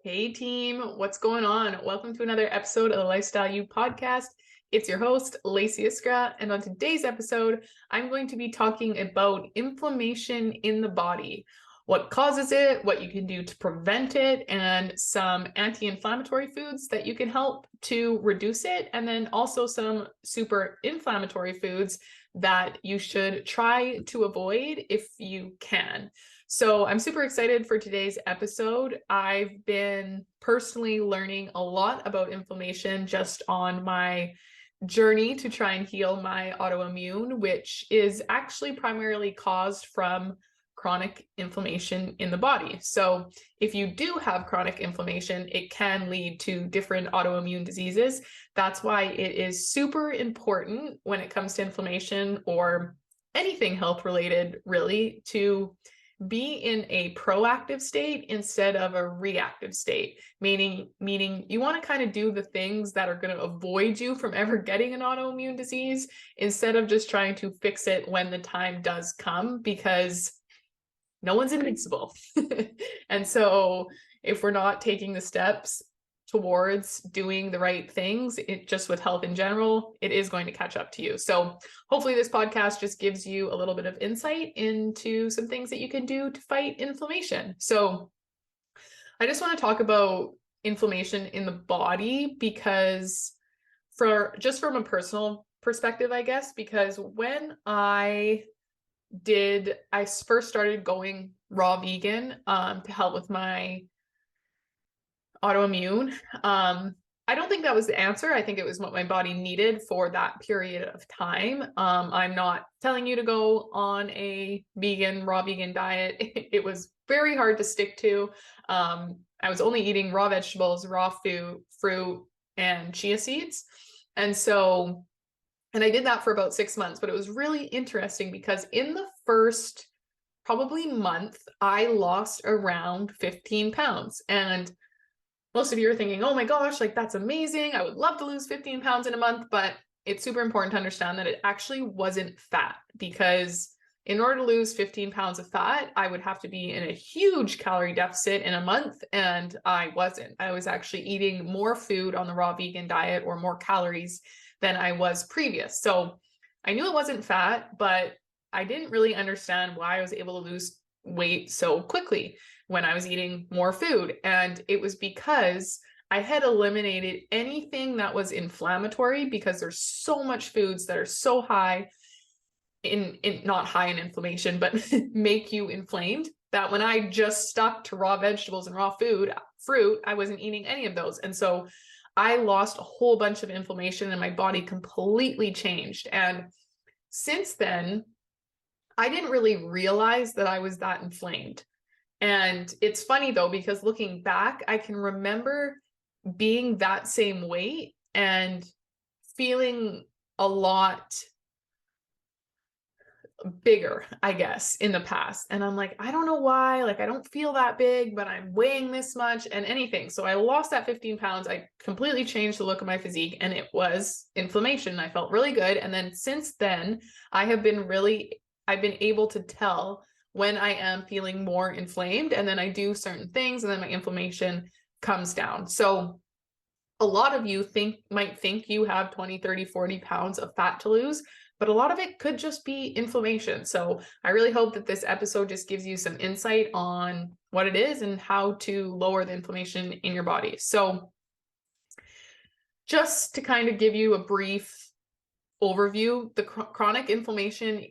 Hey team, what's going on? Welcome to another episode of the Lifestyle You podcast. It's your host, Lacey Iskra, and on today's episode, I'm going to be talking about inflammation in the body, what causes it, what you can do to prevent it, and some anti-inflammatory foods that you can help to reduce it, and then also some super inflammatory foods that you should try to avoid if you can. So I'm super excited for today's episode. I've been personally learning a lot about inflammation just on my journey to try and heal my autoimmune, which is actually primarily caused from chronic inflammation in the body. So if you do have chronic inflammation, it can lead to different autoimmune diseases. That's why it is super important when it comes to inflammation or anything health related, really, to be in a proactive state instead of a reactive state, meaning you want to kind of do the things that are going to avoid you from ever getting an autoimmune disease instead of just trying to fix it when the time does come, because no one's invincible. And so if we're not taking the steps towards doing the right things, just with health in general, it is going to catch up to you. So hopefully this podcast just gives you a little bit of insight into some things that you can do to fight inflammation. So I just want to talk about inflammation in the body because from a personal perspective, I guess, because when I first started going raw vegan to help with my autoimmune. I don't think that was the answer. I think it was what my body needed for that period of time. I'm not telling you to go on a raw vegan diet. It was very hard to stick to. I was only eating raw vegetables, raw fruit, and chia seeds. And I did that for about 6 months, but it was really interesting because in the first probably month, I lost around 15 pounds. And most of you are thinking, oh my gosh, like that's amazing. I would love to lose 15 pounds in a month, but it's super important to understand that it actually wasn't fat, because in order to lose 15 pounds of fat, I would have to be in a huge calorie deficit in a month. And I wasn't. I was actually eating more food on the raw vegan diet, or more calories, than I was previous. So I knew it wasn't fat, but I didn't really understand why I was able to lose weight so quickly when I was eating more food. And it was because I had eliminated anything that was inflammatory, because there's so much foods that are so high in not high in inflammation, but make you inflamed, that when I just stuck to raw vegetables and raw fruit, I wasn't eating any of those. And so I lost a whole bunch of inflammation and my body completely changed. And since then, I didn't really realize that I was that inflamed. And it's funny though, because looking back, I can remember being that same weight and feeling a lot bigger, I guess, in the past. And I'm like, I don't know why, like I don't feel that big, but I'm weighing this much and anything. So I lost that 15 pounds. I completely changed the look of my physique, and it was inflammation. I felt really good. And then since then, I've been able to tell when I am feeling more inflamed, and then I do certain things and then my inflammation comes down. So a lot of you might think you have 20, 30, 40 pounds of fat to lose, but a lot of it could just be inflammation. So I really hope that this episode just gives you some insight on what it is and how to lower the inflammation in your body. So just to kind of give you a brief overview, the chronic inflammation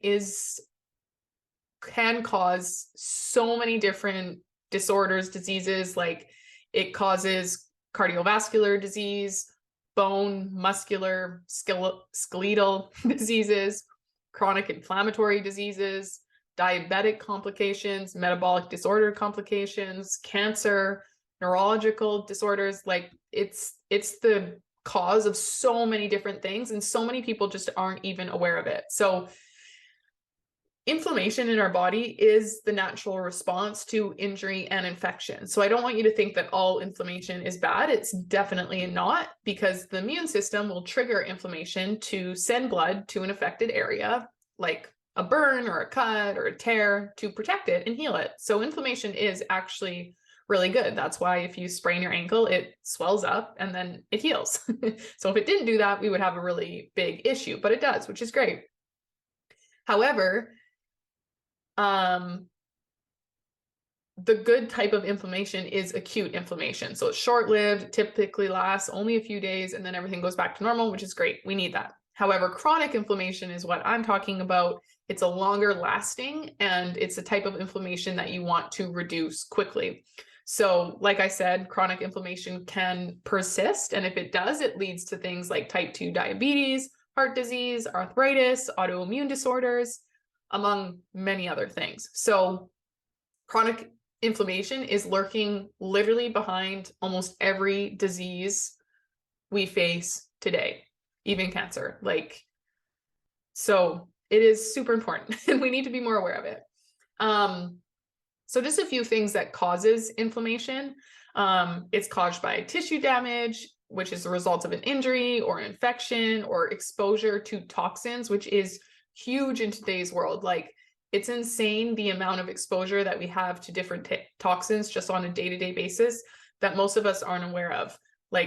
can cause so many different disorders, diseases. Like it causes cardiovascular disease, bone, muscular, skeletal diseases, chronic inflammatory diseases, diabetic complications, metabolic disorder complications, cancer, neurological disorders. Like it's the cause of so many different things, and so many people just aren't even aware of it. So inflammation in our body is the natural response to injury and infection. So I don't want you to think that all inflammation is bad. It's definitely not, because the immune system will trigger inflammation to send blood to an affected area, like a burn or a cut or a tear, to protect it and heal it. So inflammation is actually really good. That's why if you sprain your ankle, it swells up and then it heals. So if it didn't do that, we would have a really big issue, but it does, which is great. However, the good type of inflammation is acute inflammation. So it's short-lived, typically lasts only a few days, and then everything goes back to normal, which is great. We need that. However, chronic inflammation is what I'm talking about. It's a longer lasting, and it's a type of inflammation that you want to reduce quickly. So like I said, chronic inflammation can persist. And if it does, it leads to things like type 2 diabetes, heart disease, arthritis, autoimmune disorders, among many other things. So chronic inflammation is lurking literally behind almost every disease we face today, even cancer. So it is super important and we need to be more aware of it. So just a few things that causes inflammation. It's caused by tissue damage, which is the result of an injury or an infection or exposure to toxins, which is huge in today's world. It's insane the amount of exposure that we have to different toxins just on a day-to-day basis that most of us aren't aware of.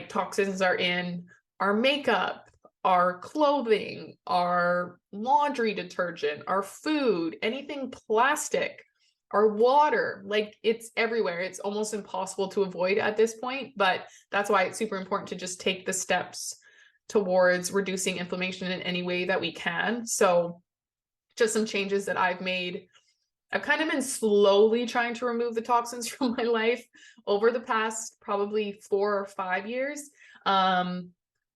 Toxins are in our makeup, our clothing, our laundry detergent, our food, anything plastic, our water. It's everywhere. It's almost impossible to avoid at this point, but that's why it's super important to just take the steps towards reducing inflammation in any way that we can. So just some changes that I've made. I've kind of been slowly trying to remove the toxins from my life over the past probably 4 or 5 years.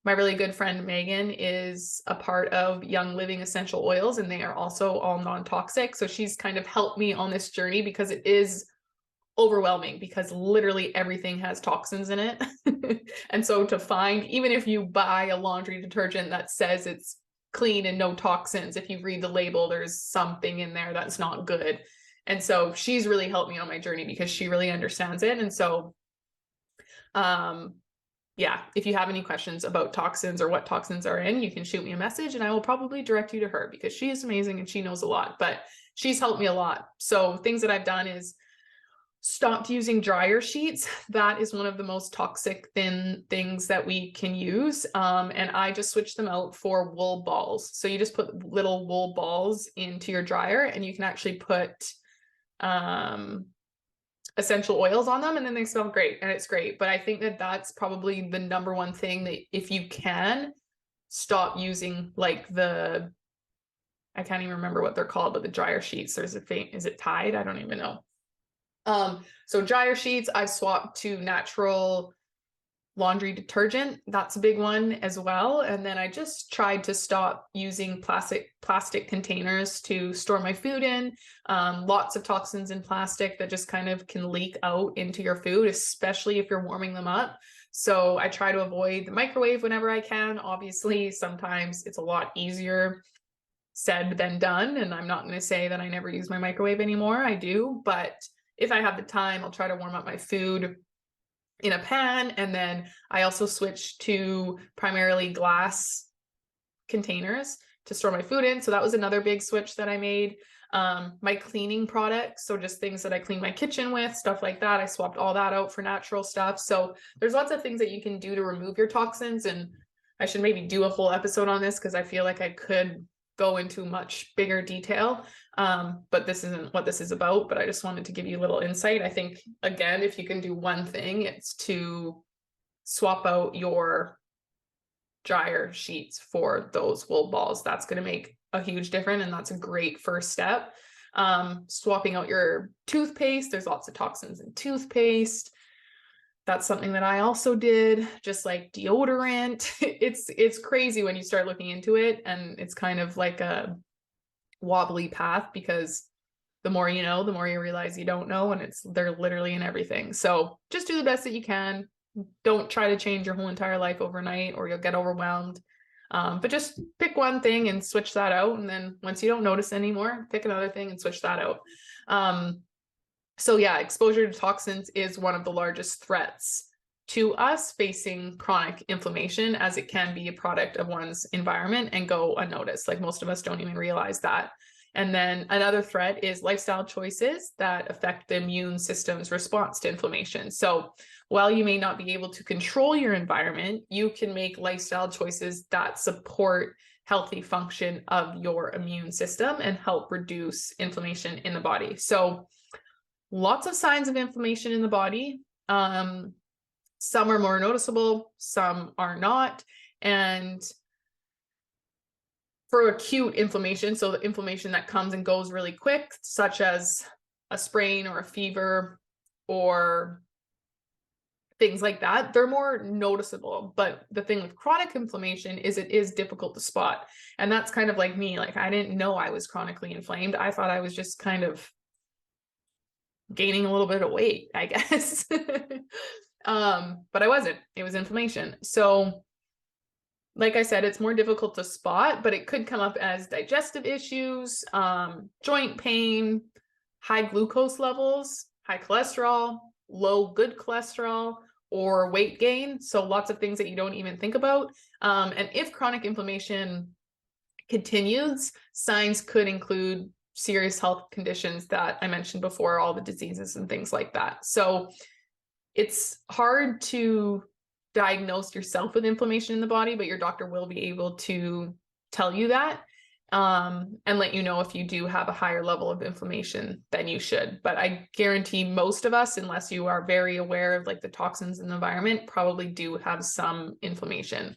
My really good friend Megan is a part of Young Living Essential Oils, and they are also all non-toxic. So she's kind of helped me on this journey because it is overwhelming because literally everything has toxins in it. And so to find, even if you buy a laundry detergent that says it's clean and no toxins, if you read the label, there's something in there that's not good. And so she's really helped me on my journey because she really understands it. And so, yeah, if you have any questions about toxins or what toxins are in, you can shoot me a message and I will probably direct you to her because she is amazing and she knows a lot, but she's helped me a lot. So things that I've done is stopped using dryer sheets. That is one of the most toxic thin things that we can use. And I just switched them out for wool balls. So you just put little wool balls into your dryer and you can actually put essential oils on them and then they smell great and it's great. But I think that that's probably the number one thing that if you can stop using I can't even remember what they're called, but the dryer sheets, is it Tide? I don't even know. So dryer sheets, I've swapped to natural laundry detergent. That's a big one as well. And then I just tried to stop using plastic containers to store my food in. Lots of toxins in plastic that just kind of can leak out into your food, especially if you're warming them up. So I try to avoid the microwave whenever I can. Obviously, sometimes it's a lot easier said than done. And I'm not going to say that I never use my microwave anymore. I do, but if I have the time, I'll try to warm up my food in a pan. And then I also switched to primarily glass containers to store my food in. So that was another big switch that I made. My cleaning products, so just things that I clean my kitchen with, stuff like that. I swapped all that out for natural stuff. So there's lots of things that you can do to remove your toxins. And I should maybe do a whole episode on this because I feel like I could go into much bigger detail. But this isn't what this is about, but I just wanted to give you a little insight. I think, again, if you can do one thing, it's to swap out your dryer sheets for those wool balls. That's going to make a huge difference, and that's a great first step. Swapping out your toothpaste. There's lots of toxins in toothpaste. That's something that I also did, just like deodorant. It's crazy when you start looking into it, and it's kind of like a wobbly path because the more you know, the more you realize you don't know, and they're literally in everything. So just do the best that you can. Don't try to change your whole entire life overnight or you'll get overwhelmed. But just pick one thing and switch that out. And then once you don't notice anymore, pick another thing and switch that out. So yeah, exposure to toxins is one of the largest threats to us facing chronic inflammation, as it can be a product of one's environment and go unnoticed. Like most of us don't even realize that And then another threat is lifestyle choices that affect the immune system's response to inflammation. So while you may not be able to control your environment, you can make lifestyle choices that support healthy function of your immune system and help reduce inflammation in the body. So lots of signs of inflammation in the body. Some are more noticeable, some are not. And for acute inflammation, so the inflammation that comes and goes really quick, such as a sprain or a fever or things like that, they're more noticeable. But the thing with chronic inflammation is it is difficult to spot. And that's kind of like me. Like, I didn't know I was chronically inflamed. I thought I was just kind of gaining a little bit of weight, I guess. But I wasn't. It was inflammation. So like I said, it's more difficult to spot, but it could come up as digestive issues, joint pain, high glucose levels, high cholesterol, low good cholesterol, or weight gain. So lots of things that you don't even think about. And if chronic inflammation continues, signs could include serious health conditions that I mentioned before, all the diseases and things like that. So it's hard to diagnose yourself with inflammation in the body, but your doctor will be able to tell you that and let you know if you do have a higher level of inflammation than you should. But I guarantee most of us, unless you are very aware of like the toxins in the environment, probably do have some inflammation.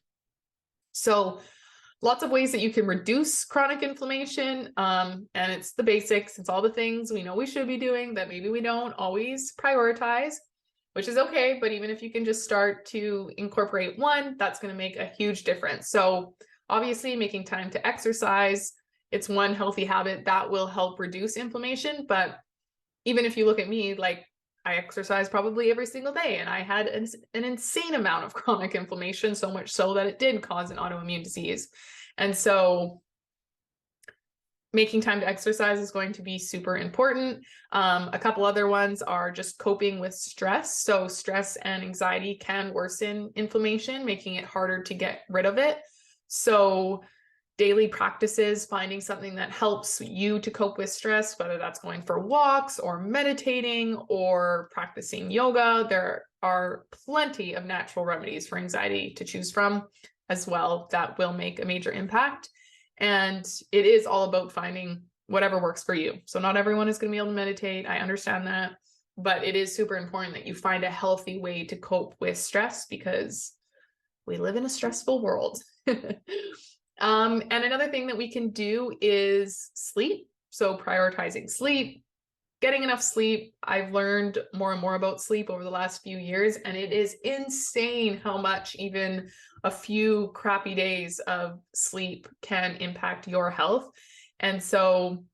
So lots of ways that you can reduce chronic inflammation. And it's the basics. It's all the things we know we should be doing that maybe we don't always prioritize, which is okay. But even if you can just start to incorporate one, that's going to make a huge difference. So obviously making time to exercise, it's one healthy habit that will help reduce inflammation. But even if you look at me, like I exercise probably every single day and I had an insane amount of chronic inflammation, so much so that it did cause an autoimmune disease. And so making time to exercise is going to be super important. A couple other ones are just coping with stress. So stress and anxiety can worsen inflammation, making it harder to get rid of it. So daily practices, finding something that helps you to cope with stress, whether that's going for walks or meditating or practicing yoga. There are plenty of natural remedies for anxiety to choose from as well that will make a major impact. And it is all about finding whatever works for you. So not everyone is going to be able to meditate. I understand that, but it is super important that you find a healthy way to cope with stress because we live in a stressful world. And another thing that we can do is sleep. So prioritizing sleep, getting enough sleep. I've learned more and more about sleep over the last few years, and it is insane how much even a few crappy days of sleep can impact your health. And so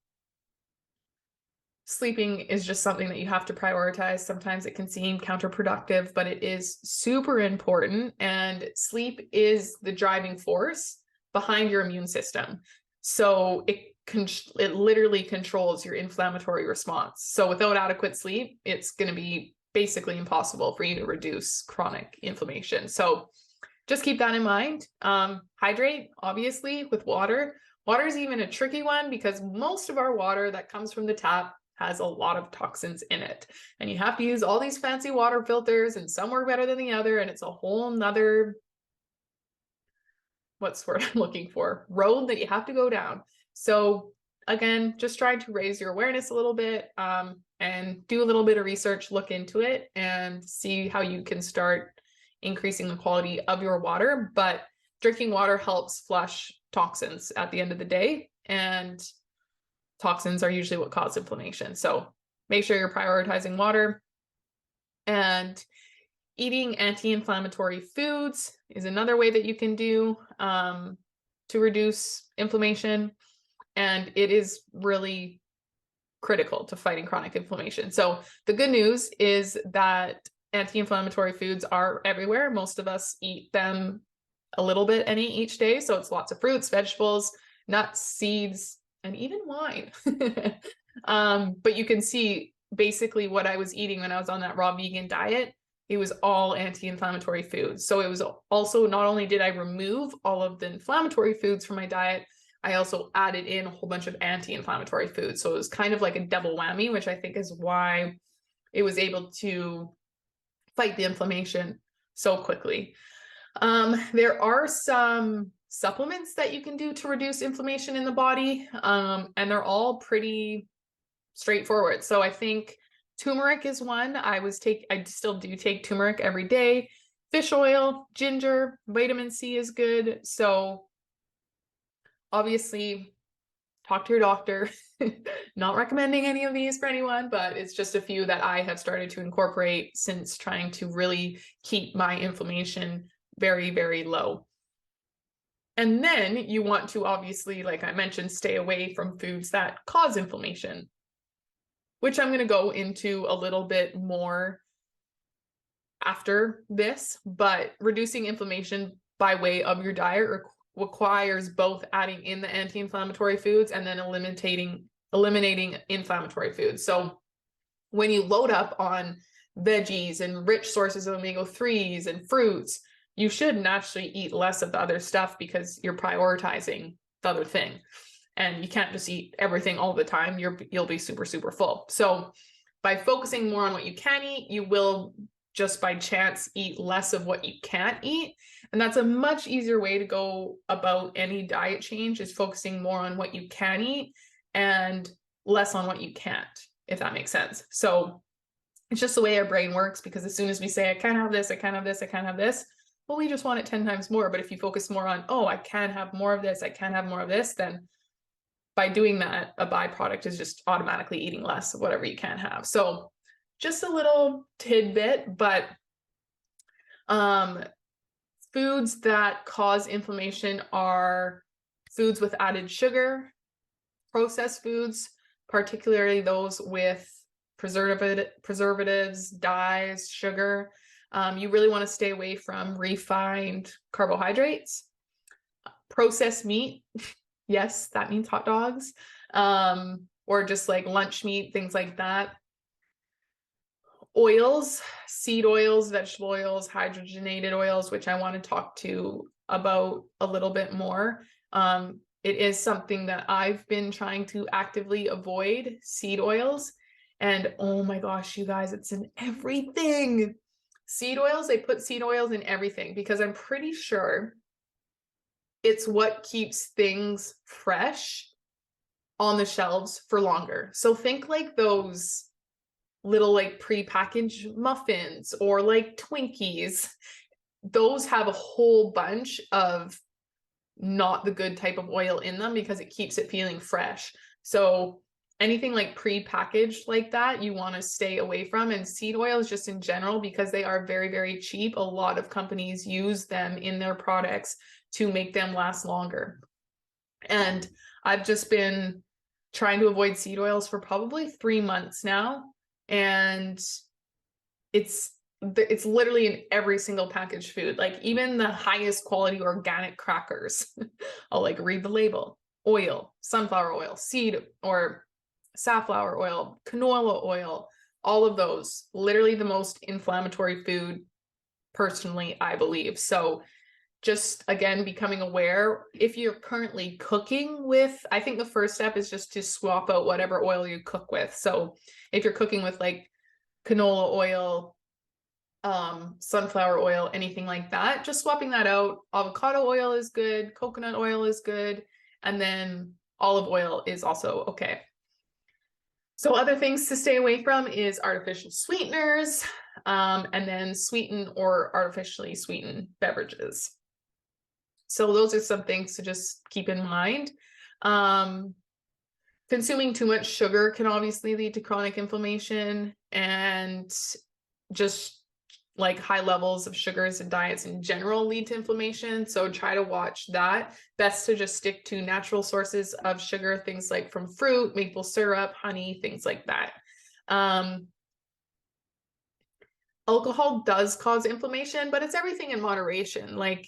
sleeping is just something that you have to prioritize. Sometimes it can seem counterproductive, but it is super important. And sleep is the driving force behind your immune system. So it literally controls your inflammatory response. So without adequate sleep, it's going to be basically impossible for you to reduce chronic inflammation. So just keep that in mind. Hydrate, obviously, with water. Water is even a tricky one because most of our water that comes from the tap has a lot of toxins in it. And you have to use all these fancy water filters, and some work better than the other. And it's a whole nother, what's the word I'm looking for, road that you have to go down. So again, just try to raise your awareness a little bit and do a little bit of research, look into it and see how you can start increasing the quality of your water. But drinking water helps flush toxins at the end of the day, and toxins are usually what cause inflammation. So make sure you're prioritizing water. And eating anti-inflammatory foods is another way that you can do to reduce inflammation. And it is really critical to fighting chronic inflammation. So the good news is that anti-inflammatory foods are everywhere. Most of us eat them a little bit each day. So it's lots of fruits, vegetables, nuts, seeds, and even wine. But you can see basically what I was eating when I was on that raw vegan diet. It was all anti-inflammatory foods. So it was also, not only did I remove all of the inflammatory foods from my diet, I also added in a whole bunch of anti-inflammatory foods. So it was kind of like a double whammy, which I think is why it was able to fight the inflammation so quickly. There are some supplements that you can do to reduce inflammation in the body, and they're all pretty straightforward. So I think turmeric is one. I still do take turmeric every day. Fish oil, ginger, vitamin C is good. So obviously, talk to your doctor. Not recommending any of these for anyone, but it's just a few that I have started to incorporate since trying to really keep my inflammation very, very low. And then you want to obviously, like I mentioned, stay away from foods that cause inflammation, which I'm going to go into a little bit more after this. But reducing inflammation by way of your diet requires both adding in the anti-inflammatory foods and then eliminating inflammatory foods. So when you load up on veggies and rich sources of omega-3s and fruits, you should naturally eat less of the other stuff because you're prioritizing the other thing. And you can't just eat everything all the time. You'll be super, super full. So by focusing more on what you can eat, you will just by chance eat less of what you can't eat. And that's a much easier way to go about any diet change, is focusing more on what you can eat and less on what you can't, if that makes sense. So it's just the way our brain works, because as soon as we say, I can't have this, I can't have this, I can't have this, well, we just want it 10 times more. But if you focus more on, oh, I can have more of this, I can have more of this, then by doing that, a byproduct is just automatically eating less of whatever you can have. So just a little tidbit, but foods that cause inflammation are foods with added sugar, processed foods, particularly those with preservatives, dyes, sugar. You really want to stay away from refined carbohydrates. Processed meat, yes, that means hot dogs, or just like lunch meat, things like that. Oils, seed oils, vegetable oils, hydrogenated oils, which I want to talk to about a little bit more. It is something that I've been trying to actively avoid, seed oils. And oh my gosh, you guys, it's in everything. Seed oils, they put seed oils in everything because I'm pretty sure it's what keeps things fresh on the shelves for longer. So think like those little like pre-packaged muffins or like Twinkies. Those have a whole bunch of not the good type of oil in them because it keeps it feeling fresh. So anything like pre-packaged like that, you want to stay away from. And seed oils just in general, because they are very, very cheap, a lot of companies use them in their products to make them last longer. And I've just been trying to avoid seed oils for probably 3 months now. And it's literally in every single packaged food, like even the highest quality organic crackers. I'll like read the label: oil, sunflower oil, seed or safflower oil, canola oil, all of those, literally the most inflammatory food, personally, I believe. So just again, becoming aware. If you're currently cooking with, I think the first step is just to swap out whatever oil you cook with. So if you're cooking with like canola oil, sunflower oil, anything like that, just swapping that out. Avocado oil is good, coconut oil is good, and then olive oil is also okay. So other things to stay away from is artificial sweeteners, and then sweetened or artificially sweetened beverages. So those are some things to just keep in mind. Consuming too much sugar can obviously lead to chronic inflammation, and just like high levels of sugars and diets in general lead to inflammation. So try to watch that. Best to just stick to natural sources of sugar, things like from fruit, maple syrup, honey, things like that. Alcohol does cause inflammation, but it's everything in moderation. Like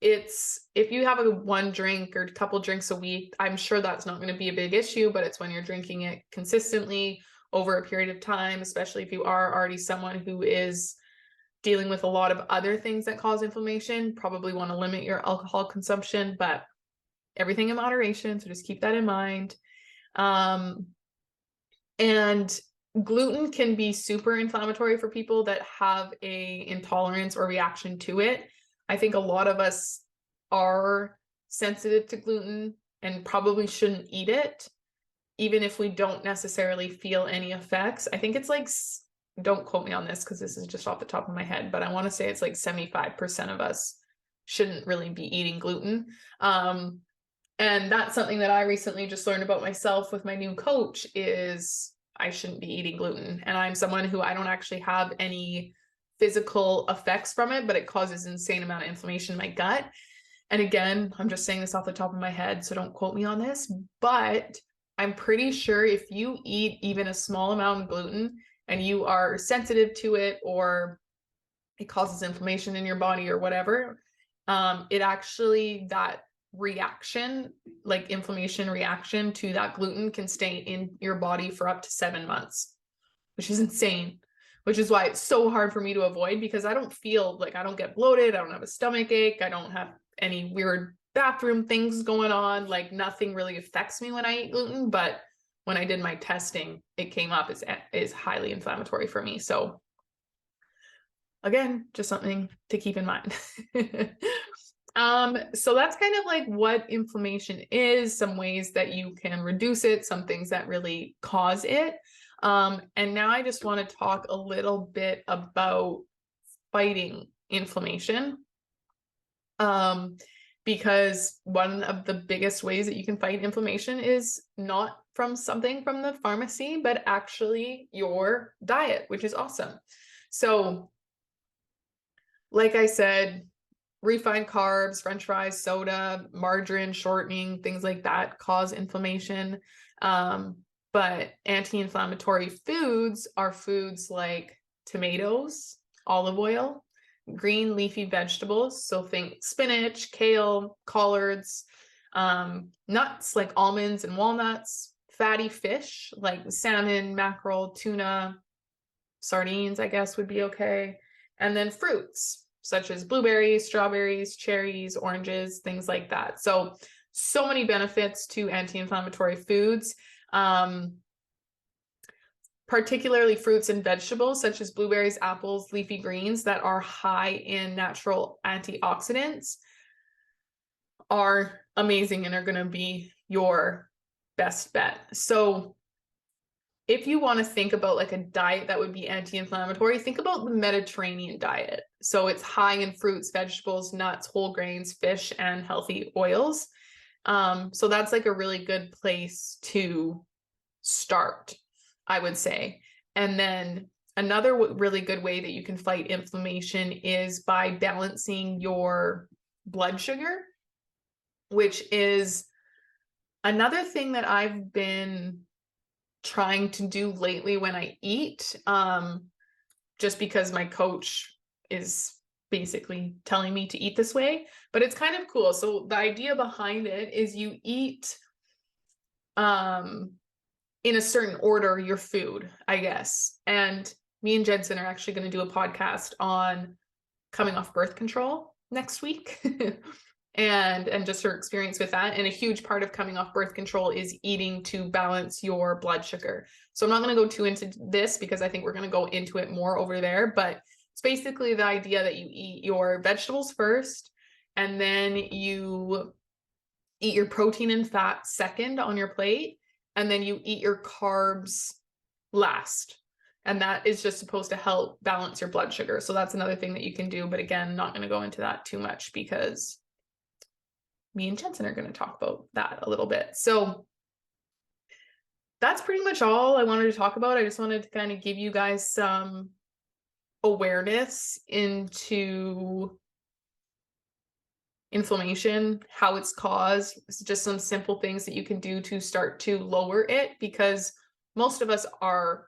if you have a one drink or a couple drinks a week, I'm sure that's not going to be a big issue, but it's when you're drinking it consistently over a period of time, especially if you are already someone who is dealing with a lot of other things that cause inflammation, probably want to limit your alcohol consumption. But everything in moderation. So just keep that in mind. And gluten can be super inflammatory for people that have a intolerance or reaction to it. I think a lot of us are sensitive to gluten and probably shouldn't eat it, even if we don't necessarily feel any effects. I think it's like, don't quote me on this because this is just off the top of my head, but I want to say it's like 75% of us shouldn't really be eating gluten. And that's something that I recently just learned about myself with my new coach is I shouldn't be eating gluten. And I'm someone who I don't actually have any physical effects from it, but it causes an insane amount of inflammation in my gut. And again, I'm just saying this off the top of my head, so don't quote me on this, but I'm pretty sure if you eat even a small amount of gluten and you are sensitive to it or it causes inflammation in your body or whatever, it actually, that reaction, like inflammation reaction to that gluten can stay in your body for up to 7 months, which is insane, which is why it's so hard for me to avoid, because I don't feel like, I don't get bloated, I don't have a stomach ache, I don't have any weird bathroom things going on, like nothing really affects me when I eat gluten. But when I did my testing, it came up as highly inflammatory for me. So again, just something to keep in mind. So that's kind of like what inflammation is, some ways that you can reduce it, some things that really cause it. And now I just want to talk a little bit about fighting inflammation. Because one of the biggest ways that you can fight inflammation is not from something from the pharmacy, but actually your diet, which is awesome. So, like I said, refined carbs, French fries, soda, margarine, shortening, things like that cause inflammation. But anti-inflammatory foods are foods like tomatoes, olive oil, green leafy vegetables. So think spinach, kale, collards, nuts like almonds and walnuts, fatty fish like salmon, mackerel, tuna, sardines, I guess would be okay. And then fruits such as blueberries, strawberries, cherries, oranges, things like that. So many benefits to anti-inflammatory foods. Particularly fruits and vegetables such as blueberries, apples, leafy greens that are high in natural antioxidants are amazing and are going to be your best bet. So if you want to think about like a diet that would be anti-inflammatory, think about the Mediterranean diet. So it's high in fruits, vegetables, nuts, whole grains, fish, and healthy oils. So that's like a really good place to start, I would say. And then another really good way that you can fight inflammation is by balancing your blood sugar, which is another thing that I've been trying to do lately when I eat, just because my coach is basically telling me to eat this way, but it's kind of cool. So the idea behind it is you eat in a certain order your food, I guess. And me and Jensen are actually going to do a podcast on coming off birth control next week. and just her experience with that. And a huge part of coming off birth control is eating to balance your blood sugar. So I'm not going to go too into this because I think we're going to go into it more over there, but it's basically the idea that you eat your vegetables first, and then you eat your protein and fat second on your plate, and then you eat your carbs last. And that is just supposed to help balance your blood sugar. So that's another thing that you can do. But again, not going to go into that too much because me and Jensen are going to talk about that a little bit. So that's pretty much all I wanted to talk about. I just wanted to kind of give you guys some awareness into inflammation, how it's caused, just some simple things that you can do to start to lower it, because most of us are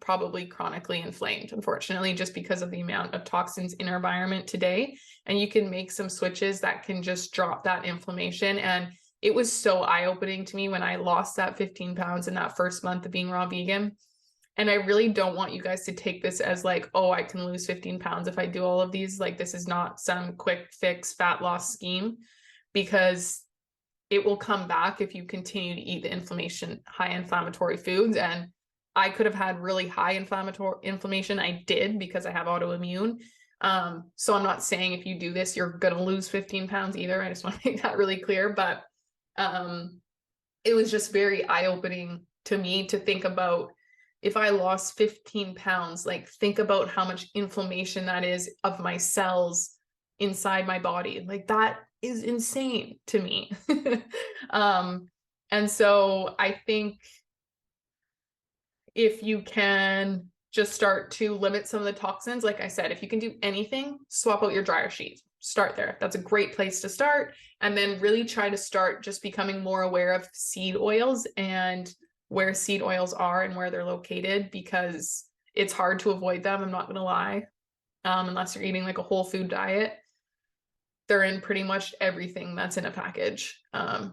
probably chronically inflamed, unfortunately, just because of the amount of toxins in our environment today. And you can make some switches that can just drop that inflammation. And it was so eye-opening to me when I lost that 15 pounds in that first month of being raw vegan. And I really don't want you guys to take this as like, oh, I can lose 15 pounds if I do all of these. Like, this is not some quick fix fat loss scheme, because it will come back if you continue to eat the high inflammatory foods. And I could have had really high inflammation. I did because I have autoimmune. So I'm not saying if you do this, you're going to lose 15 pounds either. I just want to make that really clear. But it was just very eye-opening to me to think about, if I lost 15 pounds, like think about how much inflammation that is of my cells inside my body. Like that is insane to me. And so I think if you can just start to limit some of the toxins, like I said, if you can do anything, swap out your dryer sheet. Start there. That's a great place to start. And then really try to start just becoming more aware of seed oils and where seed oils are and where they're located, because it's hard to avoid them. I'm not going to lie. Unless you're eating like a whole food diet, they're in pretty much everything that's in a package,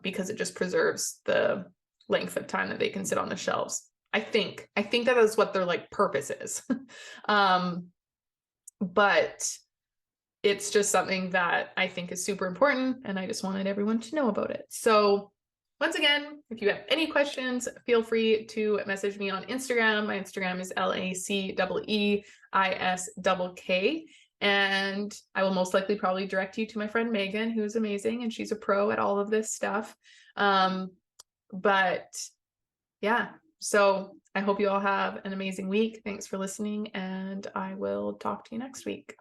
because it just preserves the length of time that they can sit on the shelves. I think that is what their like purpose is. But it's just something that I think is super important, and I just wanted everyone to know about it. So once again, if you have any questions, feel free to message me on Instagram. My Instagram is LACEEISKK. And I will most likely probably direct you to my friend Megan, who is amazing, and she's a pro at all of this stuff. But yeah, so I hope you all have an amazing week. Thanks for listening, and I will talk to you next week.